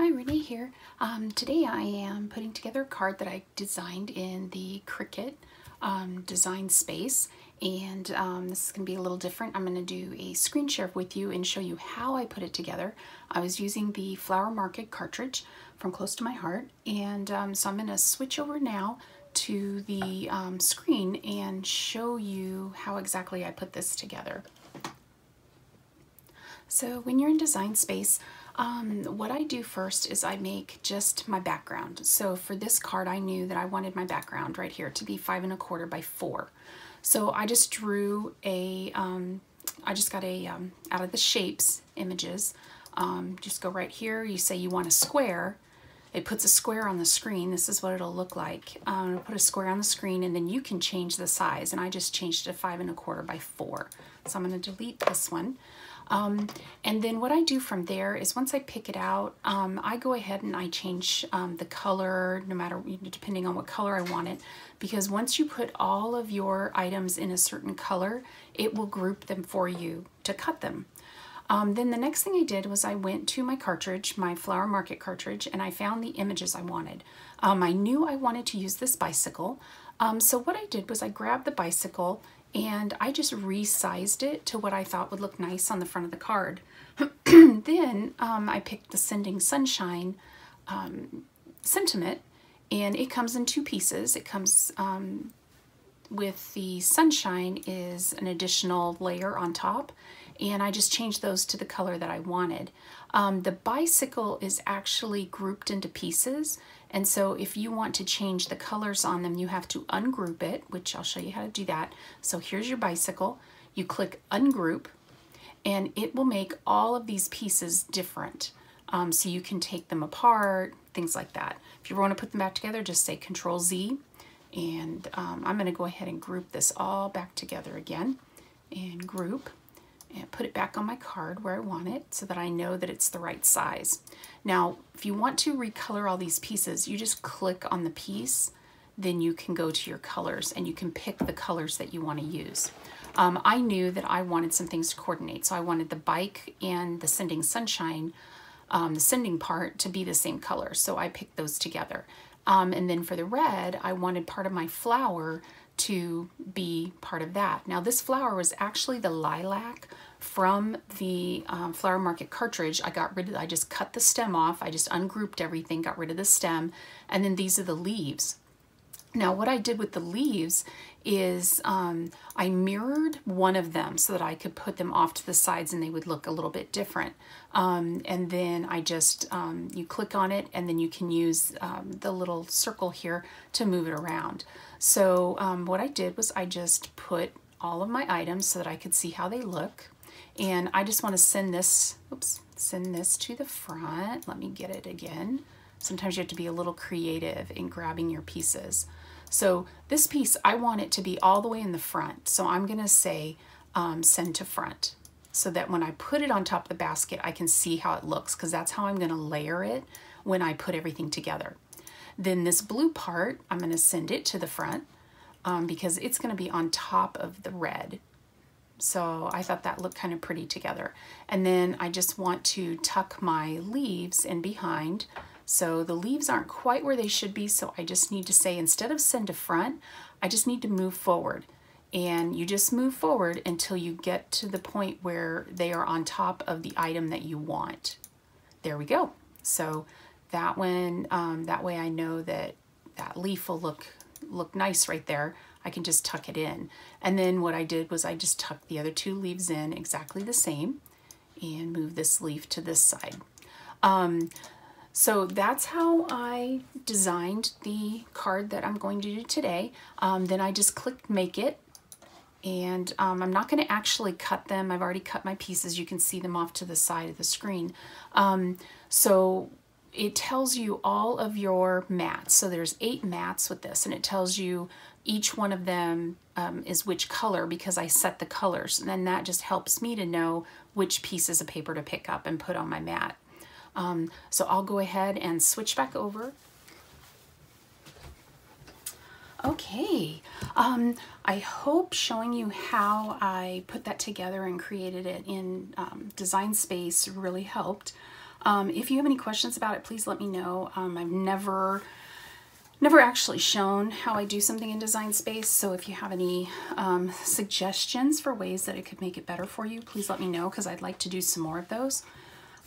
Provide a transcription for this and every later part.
Hi, Rene here. Today I am putting together a card that I designed in the Cricut Design Space, and this is going to be a little different. I'm going to do a screen share with you and show you how I put it together. I was using the Flower Market cartridge from Close to My Heart, and so I'm going to switch over now to the screen and show you how exactly I put this together. So when you're in Design Space, what I do first is I make just my background. So for this card, I knew that I wanted my background right here to be 5 1/4 by 4. So I just drew a, I just got a, out of the shapes images, just go right here, you say you want a square, it puts a square on the screen. This is what it'll look like. It'll put a square on the screen, and then you can change the size, and I just changed it to 5 1/4 by 4. So I'm going to delete this one. And then what I do from there is once I pick it out, I go ahead and I change the color, no matter, depending on what color I want it, because once you put all of your items in a certain color, it will group them for you to cut them. Then the next thing I did was I went to my cartridge, my Flower Market cartridge, and I found the images I wanted. I knew I wanted to use this bicycle, so what I did was I grabbed the bicycle and I just resized it to what I thought would look nice on the front of the card. Then I picked the Sending Sunshine sentiment, and it comes in 2 pieces. It comes with the sunshine is an additional layer on top, and I just changed those to the color that I wanted. The bicycle is actually grouped into pieces, and so if you want to change the colors on them, you have to ungroup it, which I'll show you how to do that. So here's your bicycle. You click ungroup, and it will make all of these pieces different. So you can take them apart, things like that. If you want to put them back together, just say Control Z, and I'm going to go ahead and group this all back together again, and group, and put it back on my card where I want it so that I know that it's the right size. Now, if you want to recolor all these pieces, you just click on the piece, then you can go to your colors and you can pick the colors that you want to use. I knew that I wanted some things to coordinate, so I wanted the bike and the Sending Sunshine, the sending part, to be the same color, so I picked those together. And then for the red, I wanted part of my flower to be part of that. Now this flower was actually the lilac from the Flower Market cartridge. I just cut the stem off, I just ungrouped everything, got rid of the stem, and then these are the leaves. Now what I did with the leaves is I mirrored one of them so that I could put them off to the sides and they would look a little bit different. And then I just, you click on it and then you can use the little circle here to move it around. So what I did was I just put all of my items so that I could see how they look. And I just want to send this, send this to the front. Let me get it again. Sometimes you have to be a little creative in grabbing your pieces. So this piece, I want it to be all the way in the front. So I'm going to say send to front, so that when I put it on top of the basket, I can see how it looks, because that's how I'm going to layer it when I put everything together. Then this blue part, I'm going to send it to the front because it's going to be on top of the red. So I thought that looked kind of pretty together. And then I just want to tuck my leaves in behind. So the leaves aren't quite where they should be, so I just need to say, instead of send to front, I just need to move forward. And you just move forward until you get to the point where they are on top of the item that you want. There we go. So that one, that way I know that that leaf will look nice right there. I can just tuck it in. And then what I did was I just tucked the other 2 leaves in exactly the same and move this leaf to this side. So that's how I designed the card that I'm going to do today. Then I just clicked Make It, and I'm not going to actually cut them. I've already cut my pieces. You can see them off to the side of the screen. So it tells you all of your mats. So there's 8 mats with this, and it tells you each one of them is which color, because I set the colors, and then that just helps me to know which pieces of paper to pick up and put on my mat. So I'll go ahead and switch back over. Okay, I hope showing you how I put that together and created it in Design Space really helped. If you have any questions about it, please let me know. I've never actually shown how I do something in Design Space, so if you have any suggestions for ways that it could make it better for you, please let me know, because I'd like to do some more of those.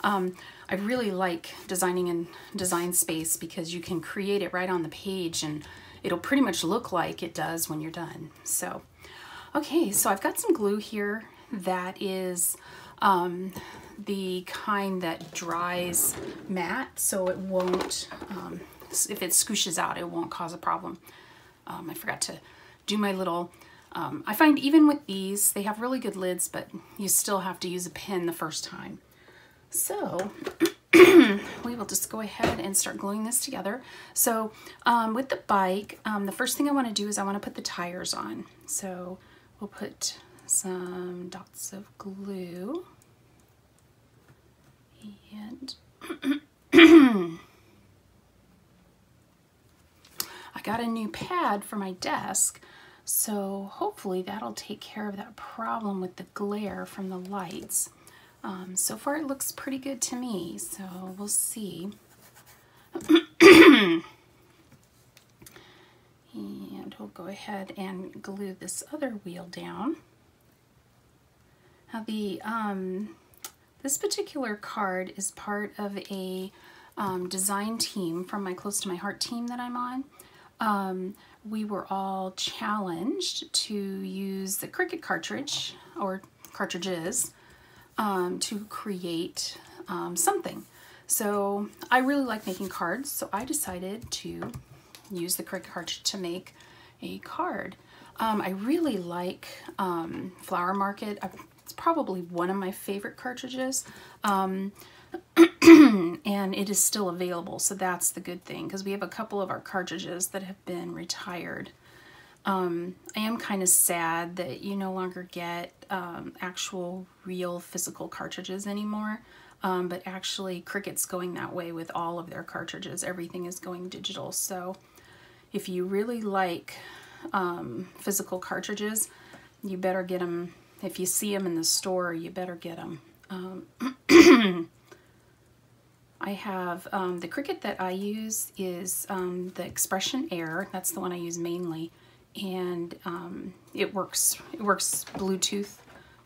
I really like designing in Design Space because you can create it right on the page and it'll pretty much look like it does when you're done. So, okay, so I've got some glue here that is the kind that dries matte, so it won't, if it squishes out, it won't cause a problem. I forgot to do my little, I find even with these, they have really good lids, but you still have to use a pin the first time. So we will just go ahead and start gluing this together. So with the bike, the first thing I want to do is I want to put the tires on. So we'll put some dots of glue and I got a new pad for my desk, so hopefully that'll take care of that problem with the glare from the lights. So far it looks pretty good to me, so we'll see. And we'll go ahead and glue this other wheel down. Now this particular card is part of a design team from my Close to My Heart team that I'm on. We were all challenged to use the Cricut cartridge, or cartridges, to create something. So I really like making cards, so I decided to use the Cricut cartridge to make a card. I really like Flower Market. It's probably one of my favorite cartridges, and it is still available, so that's the good thing, because we have a couple of our cartridges that have been retired. I am kind of sad that you no longer get actual real physical cartridges anymore, but actually Cricut's going that way with all of their cartridges. Everything is going digital, so if you really like physical cartridges, you better get them. If you see them in the store, you better get them. I have the Cricut that I use is the Expression Air. That's the one I use mainly. And it works Bluetooth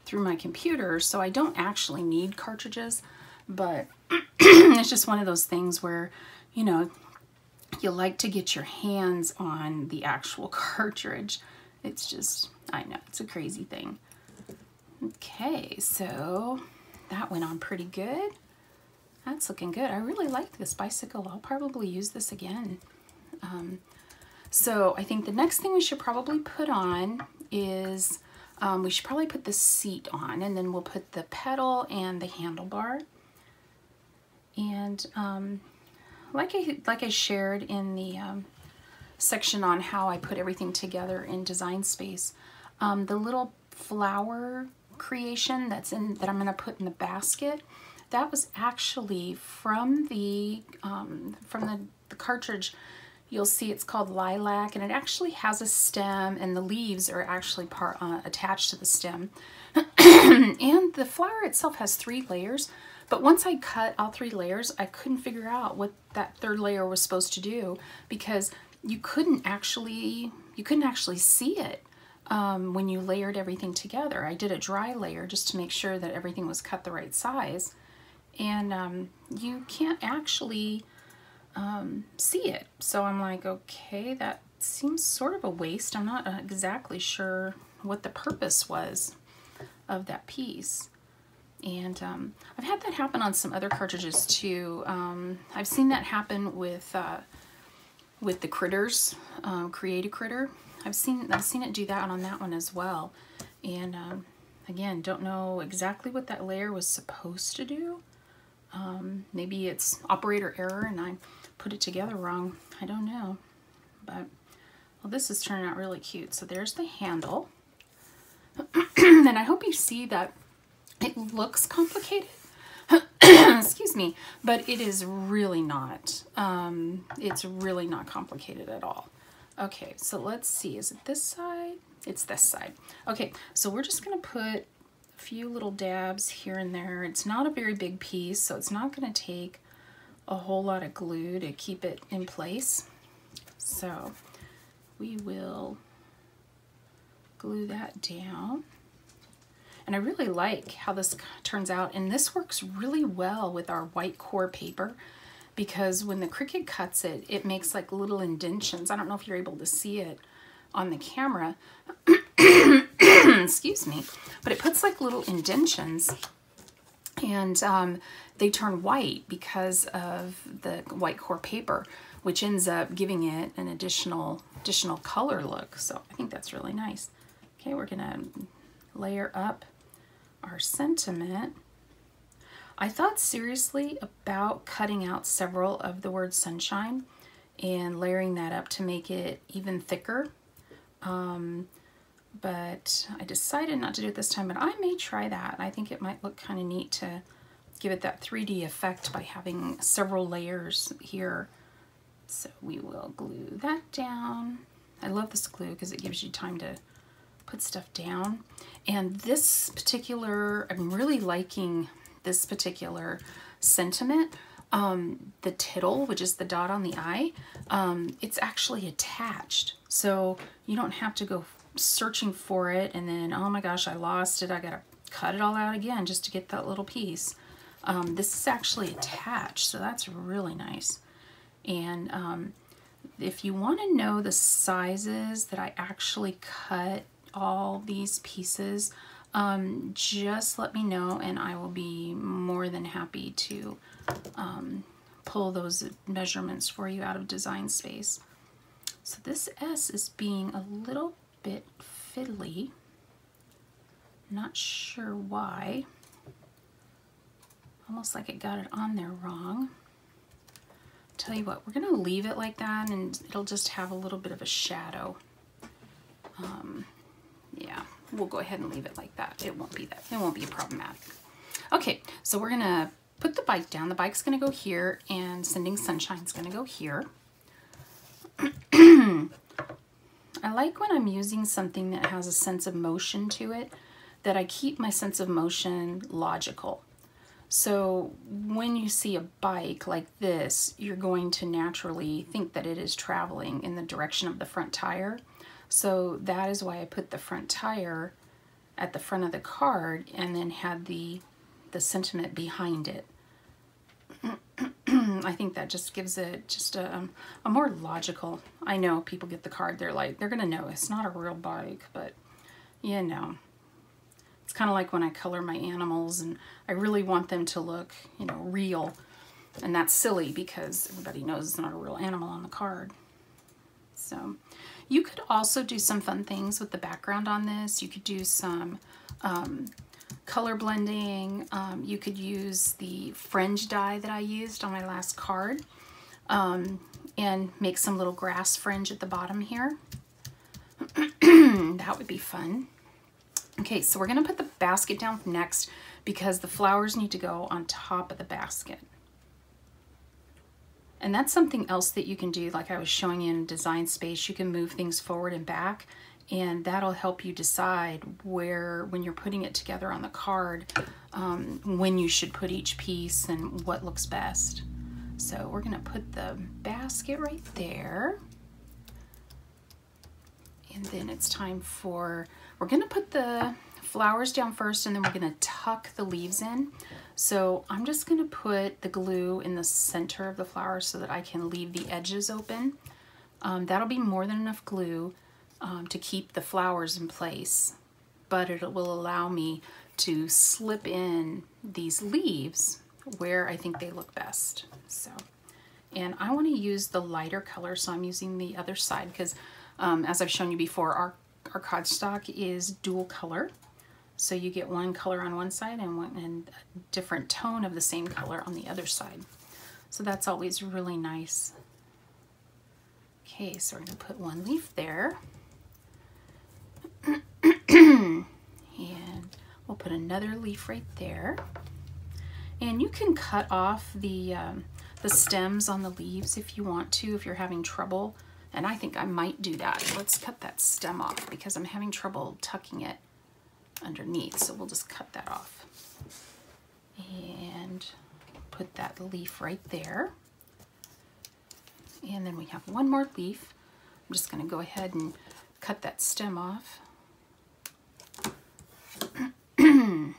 through my computer, so I don't actually need cartridges, but it's just one of those things where, you know, you like to get your hands on the actual cartridge. It's just, I know, it's a crazy thing. Okay, so that went on pretty good. That's looking good. I really like this bicycle. I'll probably use this again. So I think the next thing we should probably put on is, we should probably put the seat on, and then we'll put the pedal and the handlebar. And like I shared in the section on how I put everything together in Design Space, the little flower creation that I'm going to put in the basket, that was actually from the cartridge. You'll see it's called Lilac, and it actually has a stem, and the leaves are actually attached to the stem. And the flower itself has 3 layers, but once I cut all 3 layers, I couldn't figure out what that 3rd layer was supposed to do, because you couldn't actually see it when you layered everything together. I did a dry layer just to make sure that everything was cut the right size, and you can't actually see it. So I'm like, okay, that seems sort of a waste. I'm not exactly sure what the purpose was of that piece. And I've had that happen on some other cartridges too. I've seen that happen with the Critters, Create a Critter. I've seen it do that on that one as well. And again, don't know exactly what that layer was supposed to do. Maybe it's operator error and I put it together wrong. I don't know. But, well, this is turning out really cute. So there's the handle. And I hope you see that it looks complicated. Excuse me. But it is really not. It's really not complicated at all. Okay, so let's see. Is it this side? It's this side. Okay, so we're just going to put a few little dabs here and there. It's not a very big piece, so it's not going to take a whole lot of glue to keep it in place. So we will glue that down. And I really like how this turns out, and this works really well with our white core paper, because when the Cricut cuts it, it makes like little indentions. I don't know if you're able to see it on the camera, excuse me, but it puts like little indentions, and they turn white because of the white core paper, which ends up giving it an additional color look. So I think that's really nice. Okay, we're gonna layer up our sentiment. I thought seriously about cutting out several of the word sunshine and layering that up to make it even thicker. But I decided not to do it this time, but I may try that. I think it might look kind of neat to give it that 3D effect by having several layers here. So we will glue that down. I love this glue because it gives you time to put stuff down. And this particular, I'm really liking this particular sentiment. The tittle, which is the dot on the eye, it's actually attached. So you don't have to go searching for it and then, oh my gosh, I lost it. I gotta cut it all out again just to get that little piece. This is actually attached, so that's really nice. And if you want to know the sizes that I actually cut all these pieces, just let me know and I will be more than happy to pull those measurements for you out of Design Space. So this S is being a little bit fiddly. Not sure why. Almost like it got it on there wrong. Tell you what, we're gonna leave it like that and it'll just have a little bit of a shadow. Yeah, we'll go ahead and leave it like that. It won't be problematic. Okay, so we're gonna put the bike down. The bike's gonna go here and Sending Sunshine's gonna go here. I like when I'm using something that has a sense of motion to it, that I keep my sense of motion logical. So when you see a bike like this, you're going to naturally think that it is traveling in the direction of the front tire. So that is why I put the front tire at the front of the card and then had the sentiment behind it. I think that just gives it just a more logical. I know people get the card, they're gonna know it's not a real bike, but you know. It's kind of like when I color my animals and I really want them to look, you know, real. And that's silly because everybody knows it's not a real animal on the card. So you could also do some fun things with the background on this. You could do some color blending. You could use the fringe dye that I used on my last card and make some little grass fringe at the bottom here. That would be fun. Okay, so we're gonna put the basket down next because the flowers need to go on top of the basket. And that's something else that you can do, like I was showing you in Design Space. You can move things forward and back, and that'll help you decide where, when you're putting it together on the card, when you should put each piece and what looks best. So we're gonna put the basket right there. And then it's time for, we're gonna put the flowers down first and then we're gonna tuck the leaves in. So I'm just gonna put the glue in the center of the flower so that I can leave the edges open. That'll be more than enough glue to keep the flowers in place, but it will allow me to slip in these leaves where I think they look best. So, and I wanna use the lighter color, so I'm using the other side because as I've shown you before, our cardstock is dual color. So you get one color on one side and a different tone of the same color on the other side. So that's always really nice. Okay, so we're gonna put one leaf there. And we'll put another leaf right there. And you can cut off the stems on the leaves if you want to, if you're having trouble. And I think I might do that. Let's cut that stem off because I'm having trouble tucking it underneath. So we'll just cut that off and put that leaf right there. And then we have one more leaf. I'm just going to go ahead and cut that stem off. And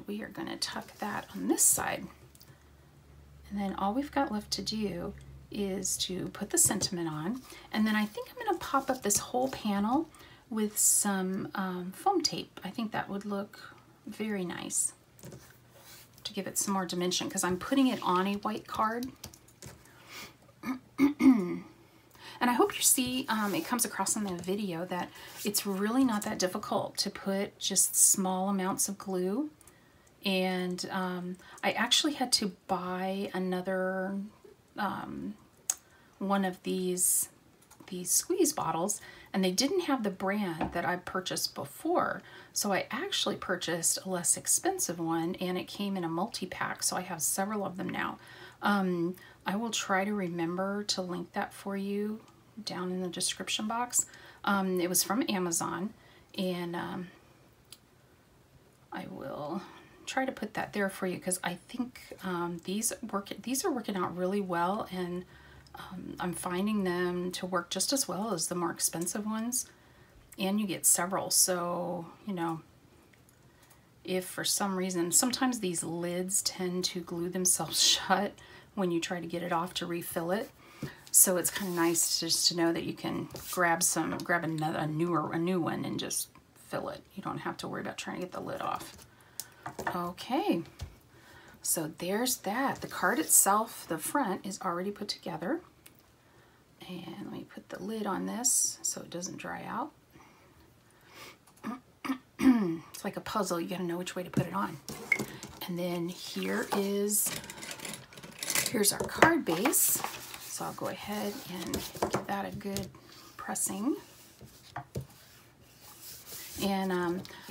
we are going to tuck that on this side. And then all we've got left to do is to put the sentiment on. And then I think I'm going to pop up this whole panel with some foam tape. I think that would look very nice to give it some more dimension, because I'm putting it on a white card. And I hope you see it comes across in the video that it's really not that difficult to put just small amounts of glue. And I actually had to buy another one of these squeeze bottles, and they didn't have the brand that I purchased before. So I actually purchased a less expensive one, and it came in a multi-pack, so I have several of them now. I will try to remember to link that for you down in the description box. It was from Amazon, and I will try to put that there for you, because I think these are working out really well, and I'm finding them to work just as well as the more expensive ones, and you get several. So, you know, if for some reason, sometimes these lids tend to glue themselves shut when you try to get it off to refill it. So it's kind of nice just to know that you can grab a new one and just fill it. You don't have to worry about trying to get the lid off. Okay, so there's that. The card itself, the front, is already put together. And let me put the lid on this so it doesn't dry out. It's like a puzzle. You got to know which way to put it on. And then here's our card base. So I'll go ahead and give that a good pressing. And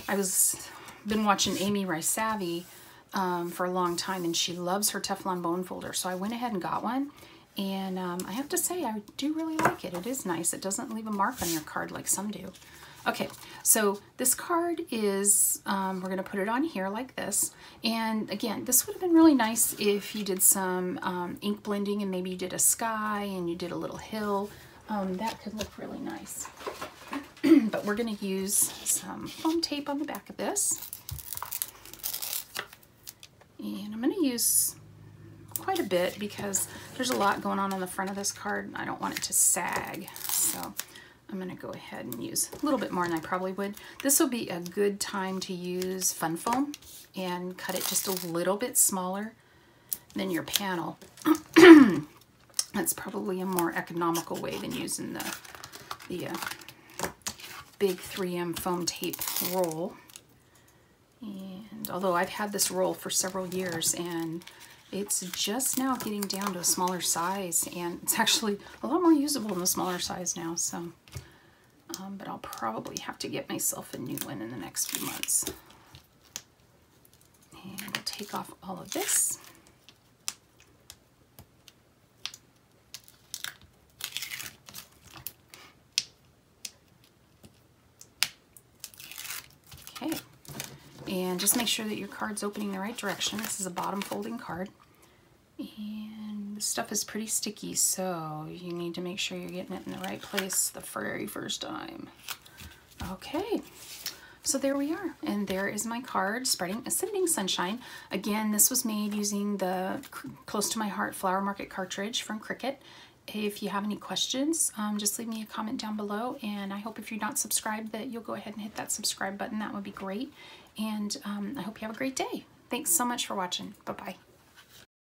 I've been watching Amy Rice-Savvy for a long time, and she loves her Teflon bone folder. So I went ahead and got one, and I have to say I do really like it. It is nice. It doesn't leave a mark on your card like some do. Okay, so this card is, we're going to put it on here like this. And again, this would have been really nice if you did some ink blending, and maybe you did a sky and you did a little hill. That could look really nice. But we're going to use some foam tape on the back of this. And I'm going to use quite a bit because there's a lot going on the front of this card. I don't want it to sag. So I'm going to go ahead and use a little bit more than I probably would. This will be a good time to use fun foam and cut it just a little bit smaller than your panel. That's probably a more economical way than using the big 3M foam tape roll. And although I've had this roll for several years, and it's just now getting down to a smaller size, and it's actually a lot more usable in the smaller size now. So, but I'll probably have to get myself a new one in the next few months. And I'll take off all of this. Okay. And just make sure that your card's opening the right direction. This is a bottom folding card. And the stuff is pretty sticky, so you need to make sure you're getting it in the right place the very first time. Okay, so there we are. And there is my card, Ascending Sunshine. Again, this was made using the Close to My Heart Flower Market cartridge from Cricut. If you have any questions, just leave me a comment down below. And I hope if you're not subscribed that you'll go ahead and hit that subscribe button. That would be great. And I hope you have a great day. Thanks so much for watching. Bye-bye.